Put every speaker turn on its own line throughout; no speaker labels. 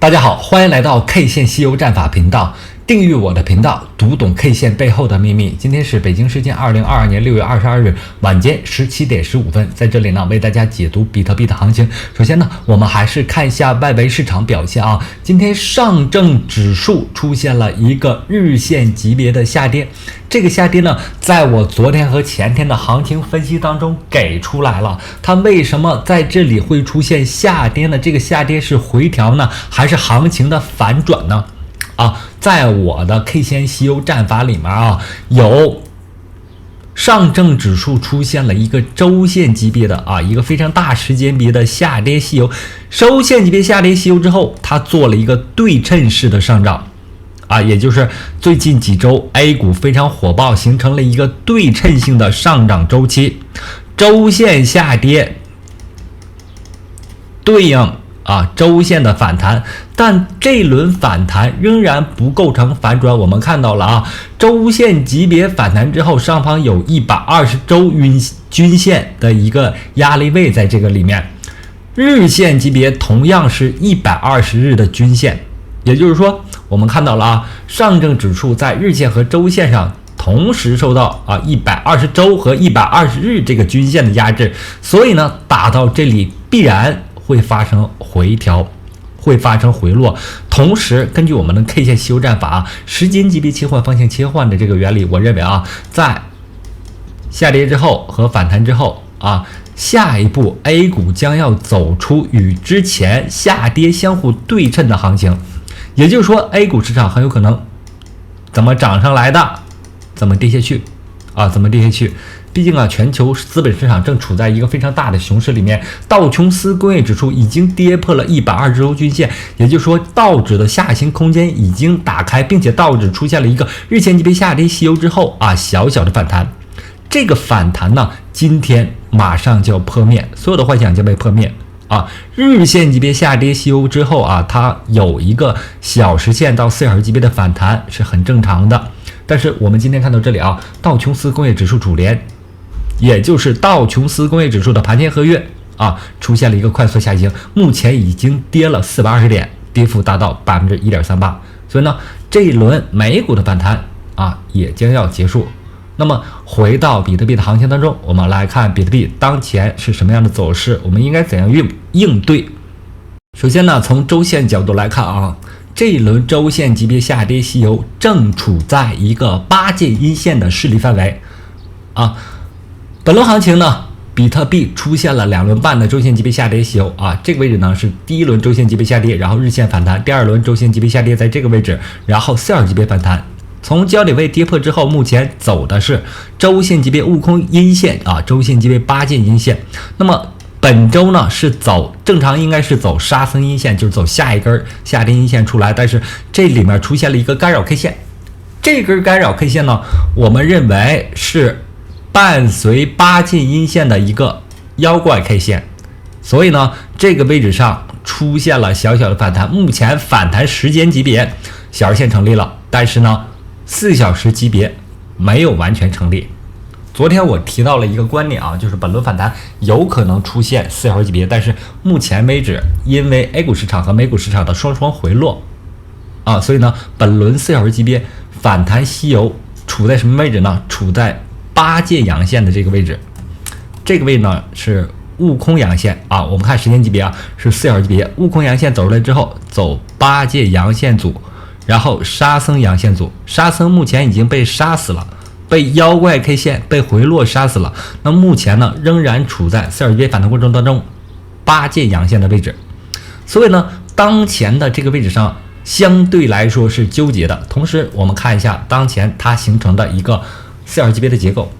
大家好，欢迎来到 K 线西游战法频道，订阅我的频道，读懂 K 线背后的秘密。今天是北京时间2022年6月22日晚间17点15分，在这里呢为大家解读比特币的行情。首先呢，我们还是看一下外围市场表现啊。今天上证指数出现了一个日线级别的下跌，这个下跌呢，在我昨天和前天的行情分析当中给出来了。它为什么在这里会出现下跌呢？这个下跌是回调呢，还是行情的反转呢？在我的 K 线西游战法里面有上证指数出现了一个周线级别的一个非常大时间别的下跌西游，周线级别下跌西游之后，它做了一个对称式的上涨也就是最近几周 A 股非常火爆，形成了一个对称性的上涨周期，周线下跌对应周线的反弹，但这轮反弹仍然不构成反转。我们看到了周线级别反弹之后，上方有120周均线的一个压力位在这个里面，日线级别同样是120日的均线，也就是说我们看到了上证指数在日线和周线上同时受到120周和120日这个均线的压制，所以呢打到这里必然会发生回调，会发生回落。同时根据我们的 K 线西游战法时间级别切换方向切换的这个原理，我认为在下跌之后和反弹之后下一步 A 股将要走出与之前下跌相互对称的行情，也就是说 A 股市场很有可能怎么涨上来的怎么跌下去怎么跌下去。毕竟全球资本市场正处在一个非常大的熊市里面，道琼斯工业指数已经跌破了120周均线，也就是说道指的下行空间已经打开，并且道指出现了一个日线级别下跌西游之后小小的反弹。这个反弹呢，今天马上就要破灭，所有的幻想就被破灭日线级别下跌西游之后它有一个小时线到4小时级别的反弹是很正常的。但是我们今天看到这里道琼斯工业指数主联，也就是道琼斯工业指数的盘前合约出现了一个快速下行，目前已经跌了420点，跌幅达到 1.38%。 所以呢，这一轮美股的反弹也将要结束。那么回到比特币的行情当中，我们来看比特币当前是什么样的走势，我们应该怎样应对。首先呢，从周线角度来看这一轮周线级别下跌西游正处在一个8件阴线的势力范围本轮行情呢，比特币出现了2轮半的周线级别下跌西游这个位置呢是第一轮周线级别下跌，然后日线反弹，第二轮周线级别下跌在这个位置，然后4小时级别反弹。从焦点位跌破之后，目前走的是周线级别悟空阴线周线级别8件阴线。那么本周呢是走正常应该是走沙僧阴线，就是走下一根下跌阴线出来，但是这里面出现了一个干扰 K 线，这根干扰 K 线呢，我们认为是伴随8件阴线的一个妖怪 K 线，所以呢这个位置上出现了小小的反弹。目前反弹时间级别小时线成立了，但是呢4小时级别没有完全成立。昨天我提到了一个观点就是本轮反弹有可能出现4小时级别，但是目前为止因为 A 股市场和美股市场的双回落所以呢本轮4小时级别反弹西游处在什么位置呢？处在8件阳线的这个位置，这个位置呢是悟空阳线我们看时间级别是4小时级别，悟空阳线走出来之后走8件阳线组，然后沙僧阳线组，沙僧目前已经被杀死了，被妖怪 K 线被回落杀死了。那目前呢仍然处在4小时级别反弹过程当中8件阳线的位置，所以呢当前的这个位置上相对来说是纠结的。同时我们看一下当前它形成的一个4小时级别的结构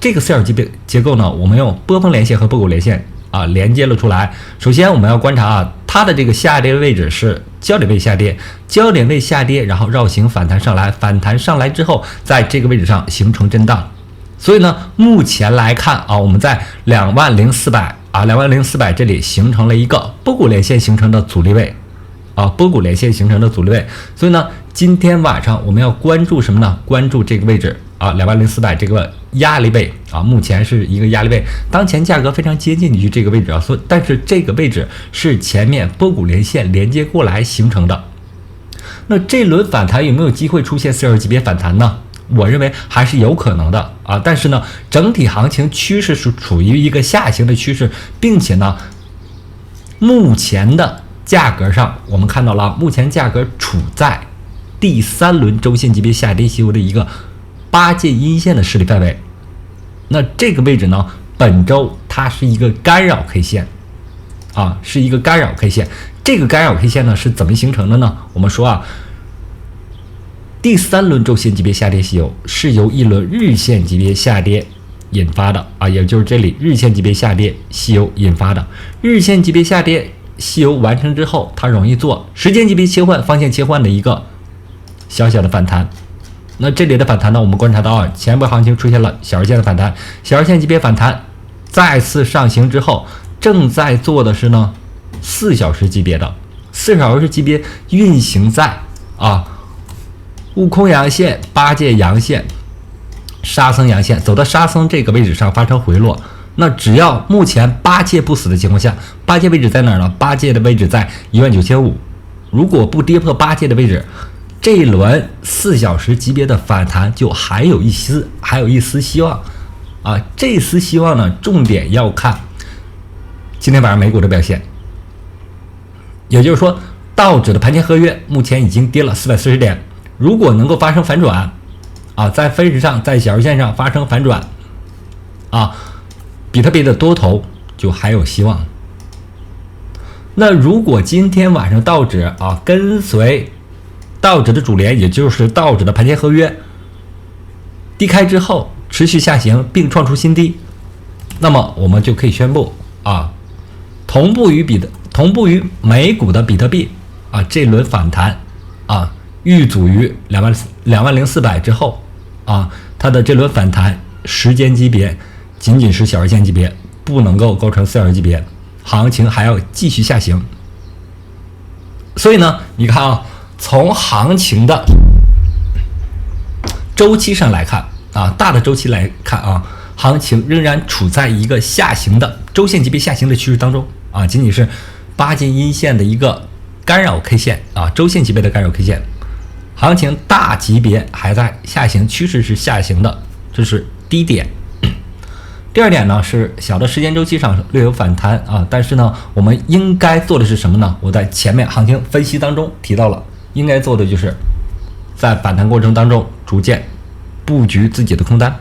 这个4小时级别结构呢，我们用波峰连线和波谷连线连接了出来。首先我们要观察它的这个下跌位置是焦点位下跌，焦点位下跌，然后绕行反弹上来，反弹上来之后在这个位置上形成震荡。所以呢目前来看我们在20400这里形成了一个波谷连线形成的阻力位波谷连线形成的阻力位。所以呢今天晚上我们要关注什么呢？关注这个位置啊，20400这个压力位啊，目前是一个压力位，当前价格非常接近于这个位置啊，但是这个位置是前面波谷连线连接过来形成的。那这轮反弹有没有机会出现420级别反弹呢？我认为还是有可能的啊，但是呢，整体行情趋势是处于一个下行的趋势，并且呢，目前的价格上我们看到了，目前价格处在第3轮周线级别下跌细游的一个8界阴线的势力范围。那这个位置呢，本周它是一个干扰 K 线啊，是一个干扰 K 线。这个干扰 K 线呢是怎么形成的呢？我们说啊，第3轮周线级别下跌细游是由一轮日线级别下跌引发的啊，也就是这里日线级别下跌细游引发的。日线级别下跌细游完成之后，它容易做时间级别切换、方向切换的一个小小的反弹。那这里的反弹呢，我们观察到啊，前波行情出现了小日线的反弹，小日线级别反弹再次上行之后，正在做的是呢4小时级别的4小时级别运行在悟空阳线、8界阳线、沙僧阳线，走到沙僧这个位置上发生回落。那只要目前8界不死的情况下，8界位置在哪儿呢？8界的位置在19500，如果不跌破8界的位置，这一轮4小时级别的反弹就还有一丝希望啊！这丝希望呢，重点要看今天晚上美股的表现。也就是说，道指的盘前合约目前已经跌了440点，如果能够发生反转啊，在分时上，在小日线上发生反转啊，比特币的多头就还有希望。那如果今天晚上道指啊跟随道指的主联，也就是道指的盘前合约低开之后持续下行并创出新低，那么我们就可以宣布啊，同步于美股的比特币啊，这轮反弹啊遇阻于20400之后啊，它的这轮反弹时间级别仅仅是小日线级别，不能够构成4小时级别，行情还要继续下行。所以呢，你看啊，从行情的周期上来看啊，大的周期来看啊，行情仍然处在一个下行的周线级别下行的趋势当中啊，仅仅是8界阴线的一个干扰 K 线啊，周线级别的干扰 K 线，行情大级别还在下行，趋势是下行的，这是第一点。第二点呢，是小的时间周期上略有反弹啊，但是呢，我们应该做的是什么呢？我在前面行情分析当中提到了，应该做的就是在反弹过程当中逐渐布局自己的空单。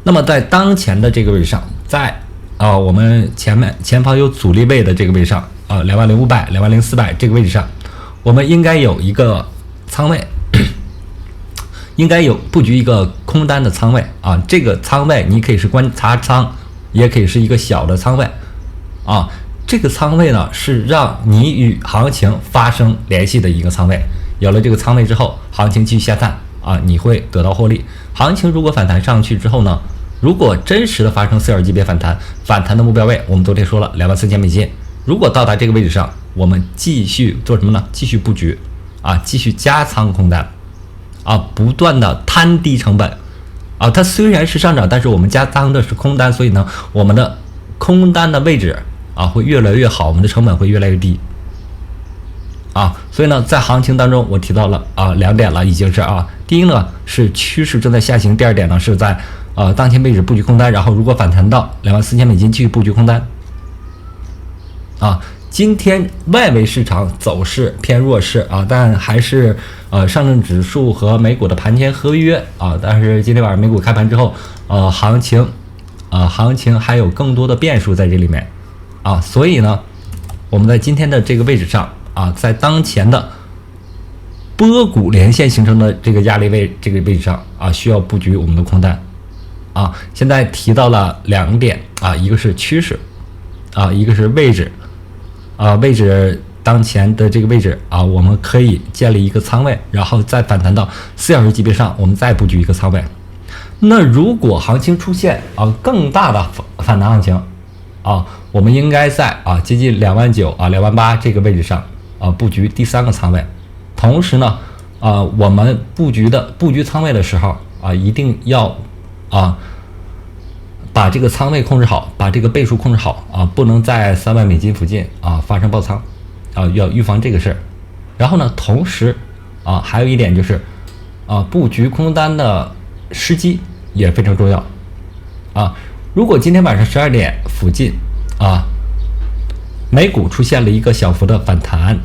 那么在当前的这个位置上，在我们前方有阻力位的这个位置上20500、20400这个位置上，我们应该有一个仓位，应该有布局一个空单的仓位啊。这个仓位你可以是观察仓，也可以是一个小的仓位啊。这个仓位呢，是让你与行情发生联系的一个仓位。有了这个仓位之后，行情继续下探啊，你会得到获利。行情如果反弹上去之后呢，如果真实的发生4小时级别反弹，反弹的目标位我们昨天说了24000美金。如果到达这个位置上，我们继续做什么呢？继续布局啊，继续加仓空单啊，不断的摊低成本啊。它虽然是上涨，但是我们加仓的是空单，所以呢，我们的空单的位置啊会越来越好，我们的成本会越来越低啊。所以呢，在行情当中我提到了2点了，已经是第一呢是趋势正在下行，第二点呢是在当前位置布局空单，然后如果反弹到24000美金继续布局空单啊。今天外围市场走势偏弱势啊，但还是上证指数和美股的盘前合约啊，但是今天晚上美股开盘之后行情还有更多的变数在这里面啊，所以呢，我们在今天的这个位置上啊，在当前的波谷连线形成的这个压力位这个位置上啊，需要布局我们的空单啊。现在提到了2点啊，一个是趋势啊，一个是位置位置当前的这个位置啊，我们可以建立一个仓位，然后再反弹到4小时级别上，我们再布局一个仓位。那如果行情出现更大的反弹行情我们应该在接近29000、28000这个位置上布局第3个仓位。同时呢我们布局仓位的时候一定要把这个仓位控制好，把这个倍数控制好不能在$300附近发生爆仓要预防这个事儿。然后呢，同时还有一点就是布局空单的时机也非常重要如果今天晚上12点附近美股出现了一个小幅的反弹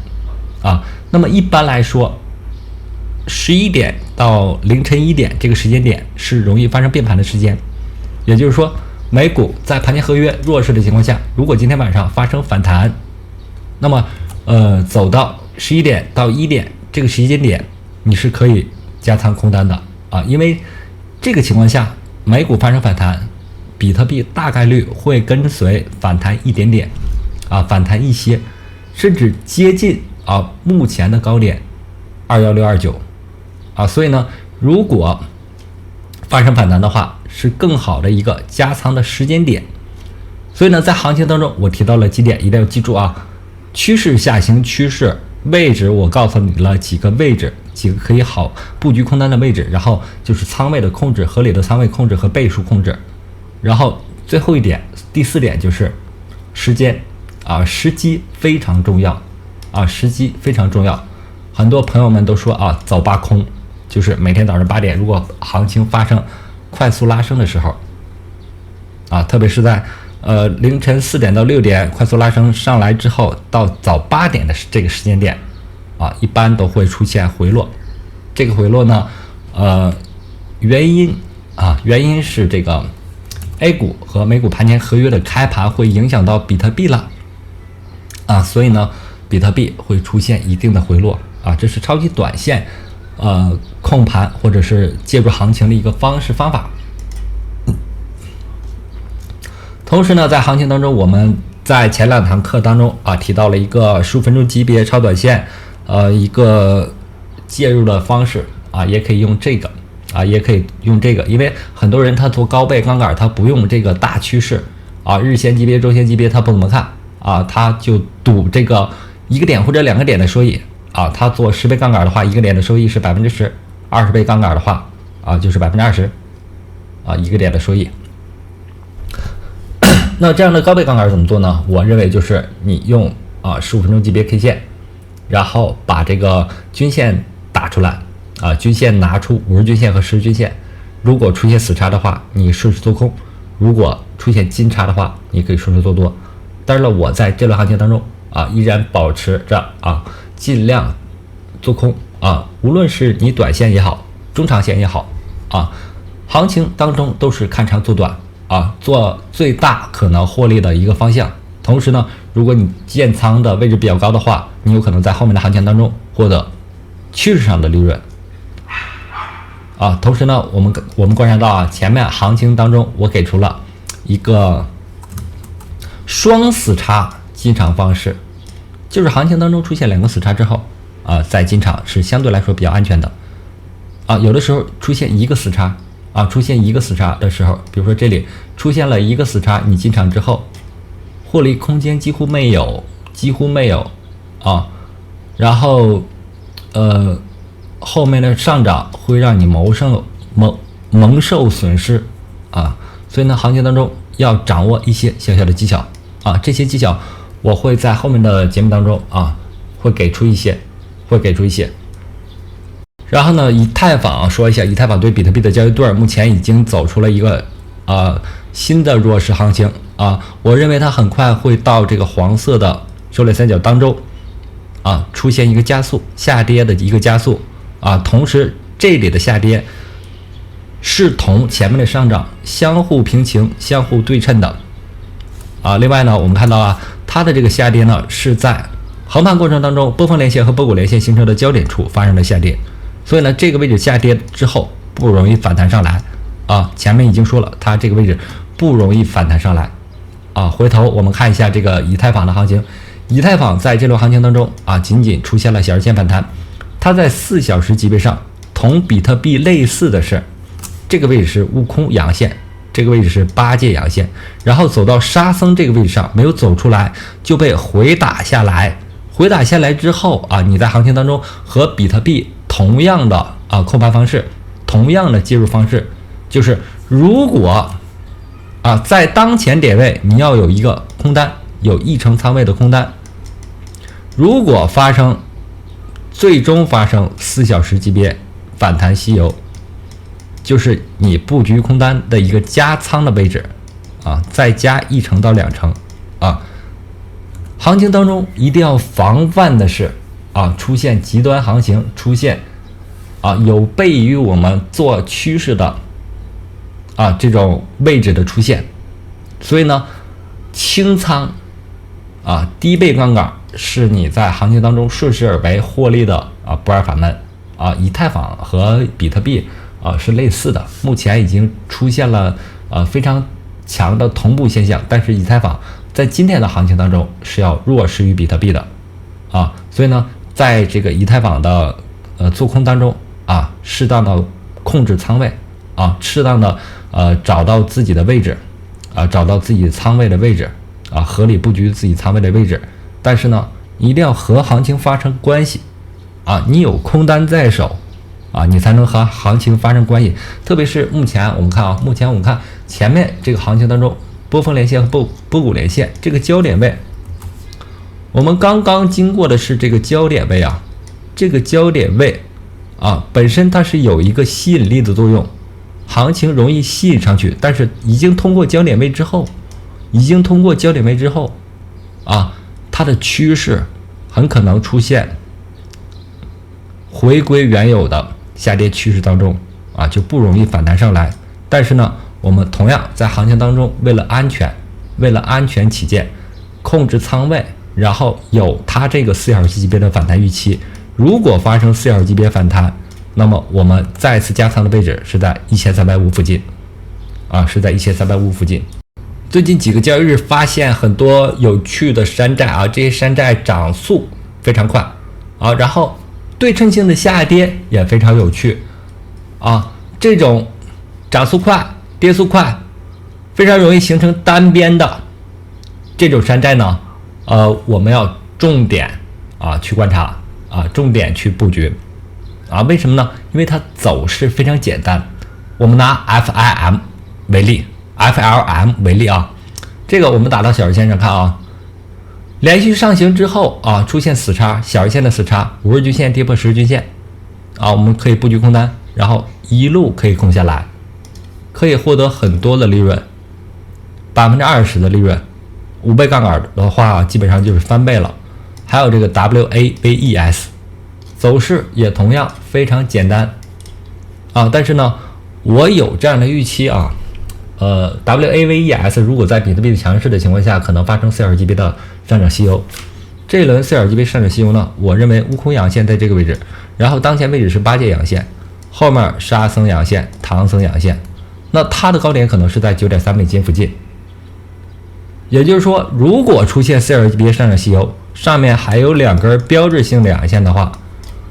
那么一般来说11点到凌晨1点这个时间点是容易发生变盘的时间。也就是说，美股在盘前合约弱势的情况下，如果今天晚上发生反弹，那么走到11点到1点这个时间点，你是可以加仓空单的因为这个情况下美股发生反弹，比特币大概率会跟随反弹一点点反弹一些，甚至接近目前的高点21629所以呢，如果发生反弹的话，是更好的一个加仓的时间点。所以呢，在行情当中我提到了几点，一定要记住趋势下行趋势位置，我告诉你了几个位置，几个可以好布局空单的位置，然后就是仓位的控制，合理的仓位控制和倍数控制。然后最后一点，第4点就是时间时机非常重要时机非常重要。很多朋友们都说早八空，就是每天早上8点，如果行情发生快速拉升的时候特别是在凌晨4点到6点快速拉升上来之后，到早8点的这个时间点一般都会出现回落。这个回落呢原因是这个 A 股和美股盘前合约的开盘会影响到比特币了所以呢比特币会出现一定的回落这是超级短线控盘或者是介入行情的一个方法。同时呢，在行情当中，我们在前2堂课当中提到了一个15分钟级别超短线一个介入的方式也可以用这个因为很多人他做高倍杠杆，他不用这个大趋势日线级别周线级别他不怎么看他就赌这个1个点或者2个点的收益他做10倍杠杆的话，1个点的收益是10%，20倍杠杆的话就是20%1个点的收益。那这样的高倍杠杆怎么做呢？我认为就是你用15分钟级别 K 线，然后把这个均线打出来均线拿出50均线和10均线，如果出现死叉的话，你顺势做空；如果出现金叉的话，你可以顺势做多。当然了，我在这轮行情当中依然保持着尽量做空无论是你短线也好，中长线也好行情当中都是看长做短做最大可能获利的一个方向。同时呢，如果你建仓的位置比较高的话，你有可能在后面的行情当中获得趋势上的利润同时呢，我们观察到前面行情当中我给出了一个双死叉进场方式，就是行情当中出现2个死叉之后再进场是相对来说比较安全的有的时候出现一个死叉的时候，比如说这里出现了一个死叉，你进场之后获利空间几乎没有然后后面的上涨会让你蒙受损失所以呢，行情当中要掌握一些小小的技巧这些技巧我会在后面的节目当中会给出一些。然后呢，以太坊说一下，以太坊对比特币的交易对目前已经走出了一个新的弱势行情我认为它很快会到这个黄色的收敛三角当中出现一个加速下跌的一个加速同时这里的下跌是同前面的上涨相互平行、相互对称的另外呢，我们看到它的这个下跌呢是在横盘过程当中波峰连线和波谷连线形成的交点处发生的下跌，所以呢这个位置下跌之后不容易反弹上来前面已经说了，它这个位置不容易反弹上来回头我们看一下这个以太坊的行情，以太坊在这轮行情当中仅仅出现了小日线反弹，它在4小时级别上同比特币类似的是这个位置是悟空阳线，这个位置是8戒阳线，然后走到沙僧这个位置上没有走出来就被回打下来之后你在行情当中和比特币同样的控盘方式，同样的介入方式，就是如果在当前点位你要有一个空单，有1成仓位的空单，如果最终发生4小时级别反弹吸油，就是你布局空单的一个加仓的位置再加1成到2成行情当中一定要防范的是出现极端行情，出现有悖于我们做趋势的这种位置的出现。所以呢，清仓低倍杠杆是你在行情当中顺势而为获利的不二法门以太坊和比特币是类似的，目前已经出现了非常强的同步现象，但是以太坊在今天的行情当中是要弱势于比特币的所以呢，在这个以太坊的做空当中适当的控制仓位适当的找到自己的位置找到自己仓位的位置合理布局自己仓位的位置，但是呢，一定要和行情发生关系你有空单在手你才能和行情发生关系。特别是目前我们看前面这个行情当中，波峰连线和波谷连线这个焦点位，我们刚刚经过的是这个焦点位这个焦点位本身它是有一个吸引力的作用，行情容易吸引上去，但是已经通过焦点位之后它的趋势很可能出现回归原有的下跌趋势当中就不容易反弹上来。但是呢，我们同样在行情当中为了安全起见，控制仓位，然后有它这个4小时级别的反弹预期，如果发生4小时级别反弹，那么我们再次加仓的位置是在1350附近附近。最近几个交易日发现很多有趣的山寨这些山寨涨速非常快然后对称性的下跌也非常有趣这种涨速快跌速快非常容易形成单边的这种山寨呢我们要重点去观察重点去布局为什么呢？因为它走势非常简单。我们拿 FLM 为例这个我们打到小日线上看连续上行之后出现死叉，小日线的死叉，50日均线跌破10日均线我们可以布局空单，然后一路可以空下来，可以获得很多的利润，20%的利润，5倍杠杆的话基本上就是翻倍了。还有这个 WAVES 走势也同样非常简单但是呢，我有这样的预期WAVES 如果在比特币的强势的情况下，可能发生4小时级别的上涨吸油。这一轮4小时级别上涨吸油呢，我认为悟空阳线在这个位置，然后当前位置是8节阳线，后面沙僧阳线、唐僧阳线，那它的高点可能是在9.3美金附近。也就是说，如果出现4小时级别上涨吸油，上面还有2根标志性的阳线的话，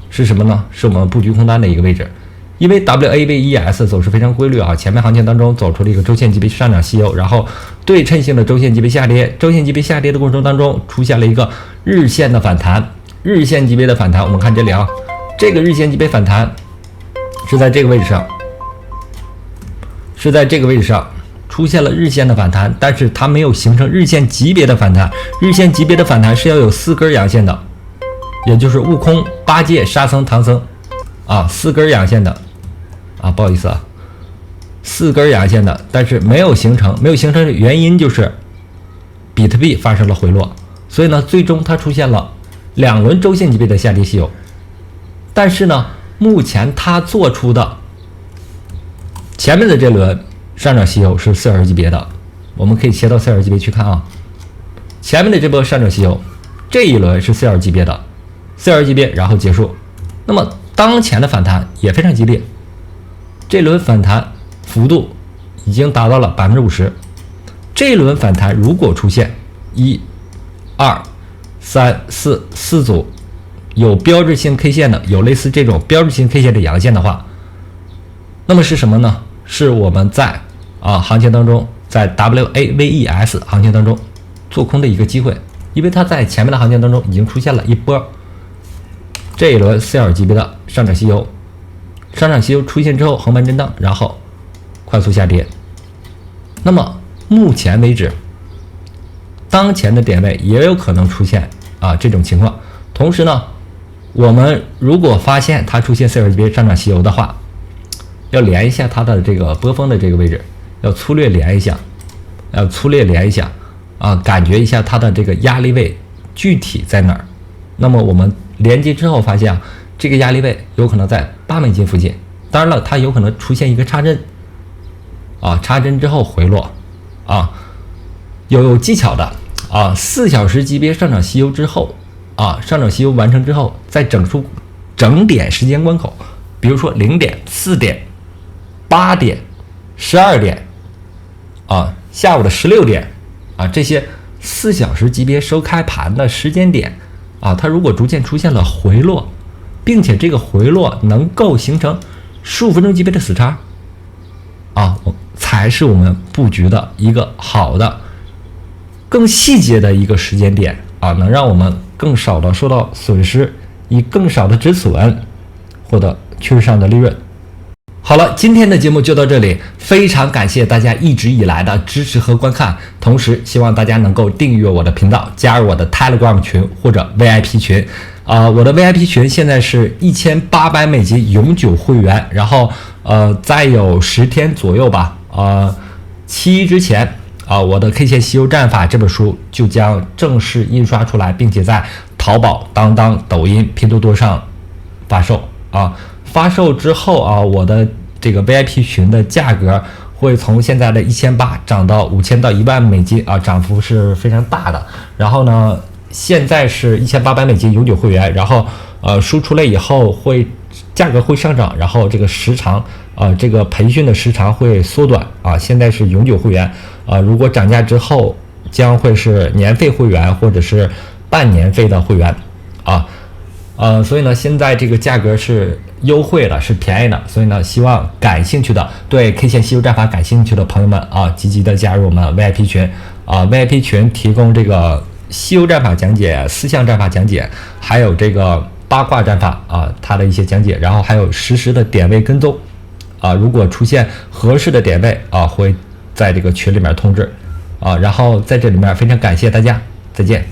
是什么呢？是我们布局空单的一个位置。因为 WAVES 走势非常规律前面行情当中走出了一个周线级别上涨吸油，然后对称性的周线级别下跌，周线级别下跌的过程当中出现了一个日线的反弹，日线级别的反弹，我们看这里这个日线级别反弹是在这个位置上，出现了日线的反弹，但是它没有形成日线级别的反弹，日线级别的反弹是要有4根阳线的，也就是悟空、八戒、沙僧、唐僧4根阳线的不好意思4根阳线的，但是没有形成的原因就是比特币发生了回落，所以呢，最终它出现了2轮周线级别的下跌吸油。但是呢，目前它做出的前面的这轮上涨吸油是4小时级别的，我们可以切到4小时级别去看前面的这波上涨吸油，这一轮是4小时级别的，4小时级别然后结束。那么当前的反弹也非常激烈，这轮反弹幅度已经达到了50%。这轮反弹如果出现1、2、3、4组有标志性 K 线的，有类似这种标志性 K 线的阳线的话，那么是什么呢？是我们在行情当中，在 WAVES 行情当中做空的一个机会，因为它在前面的行情当中已经出现了一波这一轮4小时级别的上涨吸油出现之后横盘震荡，然后快速下跌。那么目前为止，当前的点位也有可能出现这种情况。同时呢，我们如果发现它出现4小时级别上涨吸油的话，要连一下它的这个波峰的这个位置，要粗略连一下，感觉一下它的这个压力位具体在哪儿。那么我们连接之后发现这个压力位有可能在$8附近。当然了，它有可能出现一个插针插针之后回落有技巧的4小时级别上涨吸油之后上涨吸油完成之后，再整出整点时间关口，比如说0点、4点、8点、12点下午的16点这些4小时级别收开盘的时间点它如果逐渐出现了回落，并且这个回落能够形成15分钟级别的死叉才是我们布局的一个好的更细节的一个时间点能让我们更少的受到损失，以更少的止损获得趋势上的利润。好了，今天的节目就到这里，非常感谢大家一直以来的支持和观看，同时希望大家能够订阅我的频道，加入我的 Telegram 群或者 VIP 群我的 VIP 群现在是$1800永久会员，然后再有10天左右吧7之前我的 K 线吸油战法这本书就将正式印刷出来，并且在淘宝、当当、抖音、拼多多上发售发售之后我的这个 VIP 群的价格会从现在的1800涨到5000到$10000涨幅是非常大的。然后呢，现在是$1800永久会员，然后输出了以后价格会上涨，然后这个时长这个培训的时长会缩短现在是永久会员如果涨价之后将会是年费会员或者是半年费的会员所以呢，现在这个价格是优惠了，是便宜的，所以呢，希望感兴趣的对 K 线吸油战法感兴趣的朋友们积极的加入我们 VIP 群VIP 群提供这个吸油战法讲解、4项战法讲解，还有这个八卦战法它的一些讲解，然后还有实时的点位跟踪如果出现合适的点位会在这个群里面通知然后在这里面非常感谢大家，再见。